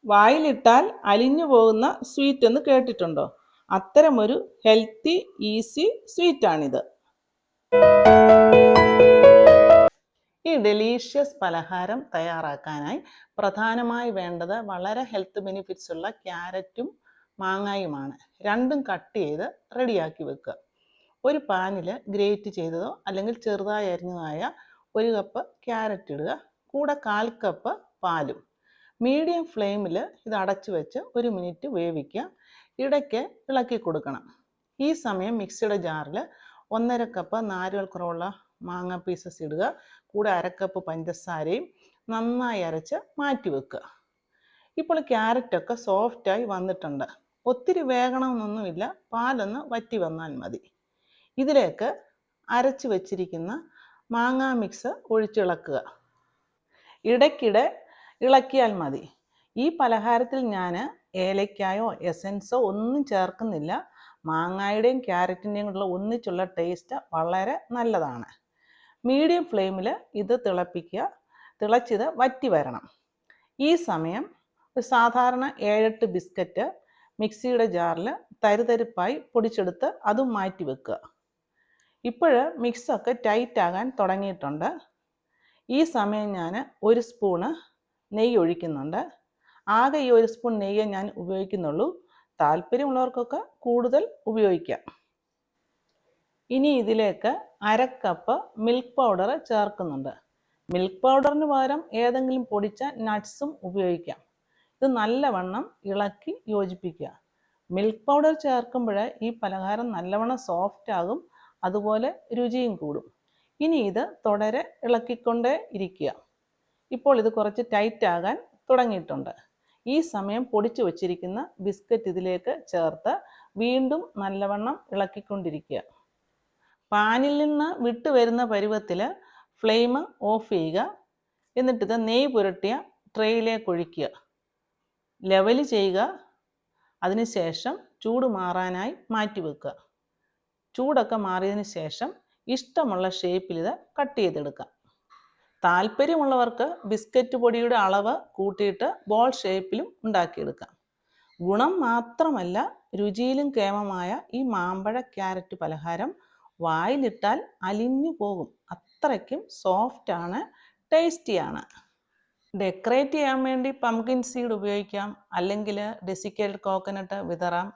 വായിലിട്ടാൽ അലിഞ്ഞു പോകുന്ന സ്വീറ്റ് എന്ന് കേട്ടിട്ടുണ്ടോ? അത്തരമൊരു ഹെൽത്തി ഈസി സ്വീറ്റാണിത്. ഈ ഡെലീഷ്യസ് പലഹാരം തയ്യാറാക്കാനായി പ്രധാനമായി വേണ്ടത് വളരെ ഹെൽത്ത് ബെനിഫിറ്റ്സ് ഉള്ള ക്യാരറ്റും മാങ്ങായുമാണ്. രണ്ടും കട്ട് ചെയ്ത് റെഡിയാക്കി വെക്കുക. ഒരു പാനിൽ ഗ്രേറ്റ് ചെയ്തതോ അല്ലെങ്കിൽ ചെറുതായി അരിഞ്ഞതായ 1 കപ്പ് ക്യാരറ്റ് ഇടുക. കൂടെ 1/4 കപ്പ് പാലും. മീഡിയം ഫ്ലെയിമിൽ ഇത് അടച്ചു വെച്ച് 1 മിനിറ്റ് വേവിക്കുക. ഇടയ്ക്ക് ഇളക്കി കൊടുക്കണം. ഈ സമയം മിക്സിയുടെ ജാറിൽ 1/2 കപ്പ് നാരുകൾ കുറവുള്ള മാങ്ങ പീസസ് ഇടുക. കൂടെ 1/2 കപ്പ് പഞ്ചസാരയും നന്നായി അരച്ച് മാറ്റി വെക്കുക. ഇപ്പോൾ ക്യാരറ്റൊക്കെ സോഫ്റ്റായി വന്നിട്ടുണ്ട്. ഒത്തിരി വേകണമെന്നൊന്നുമില്ല, പാലൊന്ന് വറ്റി വന്നാൽ മതി. ഇതിലേക്ക് അരച്ച് വെച്ചിരിക്കുന്ന മാങ്ങാ മിക്സ് ഒഴിച്ചിളക്കുക. ഇടയ്ക്കിടെ ഇളക്കിയാൽ മതി. ഈ പലഹാരത്തിൽ ഞാൻ ഏലക്കായോ എസൻസോ ഒന്നും ചേർക്കുന്നില്ല. മാങ്ങായുടെയും ക്യാരറ്റിൻ്റെയും കൂടെ ഒന്നിച്ചുള്ള ടേസ്റ്റ് വളരെ നല്ലതാണ്. മീഡിയം ഫ്ലെയിമിൽ ഇത് തിളപ്പിക്കുക. തിളച്ചിത് വറ്റി വരണം. ഈ സമയം ഒരു സാധാരണ 7-8 ബിസ്ക്കറ്റ് മിക്സിയുടെ ജാറിൽ തരിതരിപ്പായി പൊടിച്ചെടുത്ത് അതും മാറ്റി വെക്കുക. ഇപ്പോൾ മിക്സൊക്കെ ടൈറ്റ് ആകാൻ തുടങ്ങിയിട്ടുണ്ട്. ഈ സമയം ഞാൻ 1 സ്പൂണ് നെയ്യ് ഒഴിക്കുന്നുണ്ട്. ആകെ ഈ 1 സ്പൂൺ നെയ്യേ ഞാൻ ഉപയോഗിക്കുന്നുള്ളൂ. താല്പര്യമുള്ളവർക്കൊക്കെ കൂടുതൽ ഉപയോഗിക്കാം. ഇനി ഇതിലേക്ക് 1/2 കപ്പ് മിൽക്ക് പൗഡർ ചേർക്കുന്നുണ്ട്. മിൽക്ക് പൗഡറിന് പകരം ഏതെങ്കിലും പൊടിച്ച നട്ട്സും ഉപയോഗിക്കാം. ഇത് നല്ലവണ്ണം ഇളക്കി യോജിപ്പിക്കുക. മിൽക്ക് പൗഡർ ചേർക്കുമ്പോൾ ഈ പലഹാരം നല്ലവണ്ണം സോഫ്റ്റ് ആകും, അതുപോലെ രുചിയും കൂടും. ഇനി ഇത് തുടരെ ഇളക്കിക്കൊണ്ടേ ഇരിക്കുക. ഇപ്പോൾ ഇത് കുറച്ച് ടൈറ്റ് ആകാൻ തുടങ്ങിയിട്ടുണ്ട്. ഈ സമയം പൊടിച്ചു വച്ചിരിക്കുന്ന ബിസ്ക്കറ്റ് ഇതിലേക്ക് ചേർത്ത് വീണ്ടും നല്ലവണ്ണം ഇളക്കിക്കൊണ്ടിരിക്കുക. പാനിൽ നിന്ന് വിട്ടു വരുന്ന പരുവത്തിൽ ഫ്ലെയിം ഓഫ് ചെയ്യുക. എന്നിട്ടിത് നെയ്യ് പുരട്ടിയ ട്രേയിലേക്ക് ഒഴിക്കുക. ലെവൽ ചെയ്യുക. അതിനുശേഷം ചൂട് മാറാനായി മാറ്റി വെക്കുക. ചൂടൊക്കെ മാറിയതിന് ശേഷം ഇഷ്ടമുള്ള ഷേപ്പിൽ ഇത് കട്ട് ചെയ്തെടുക്കാം. താല്പര്യമുള്ളവർക്ക് ബിസ്ക്കറ്റ് പൊടിയുടെ അളവ് കൂട്ടിയിട്ട് ബോൾ ഷേപ്പിലും ഉണ്ടാക്കിയെടുക്കാം. ഗുണം മാത്രമല്ല, രുചിയിലും കേമമായ ഈ മാമ്പഴ ക്യാരറ്റ് പലഹാരം വായിലിട്ടാൽ അലിഞ്ഞു പോകും. അത്രയ്ക്കും സോഫ്റ്റാണ്, ടേസ്റ്റിയാണ്. ഡെക്കറേറ്റ് ചെയ്യാൻ വേണ്ടി പംകിൻ സീഡ് ഉപയോഗിക്കാം, അല്ലെങ്കിൽ ഡെസിക്കേറ്റഡ് കോക്കനട്ട് വിതറാം.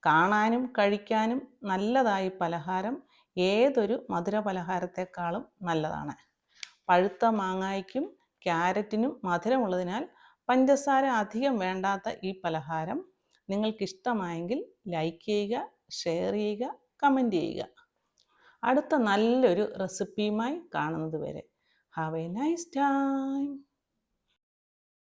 കാണാനും കഴിക്കാനും നല്ലതായി പലഹാരം ഏതൊരു മധുര പലഹാരത്തെക്കാളും നല്ലതാണ്. പഴുത്ത മാങ്ങായ്ക്കും ക്യാരറ്റിനും മധുരമുള്ളതിനാൽ പഞ്ചസാര അധികം വേണ്ടാത്ത ഈ പലഹാരം നിങ്ങൾക്കിഷ്ടമായെങ്കിൽ ലൈക്ക് ചെയ്യുക, ഷെയർ ചെയ്യുക, കമൻറ്റ് ചെയ്യുക. അടുത്ത നല്ലൊരു റെസിപ്പിയുമായി കാണുന്നത് വരെ ഹാവ് എ നൈസ് ടൈം.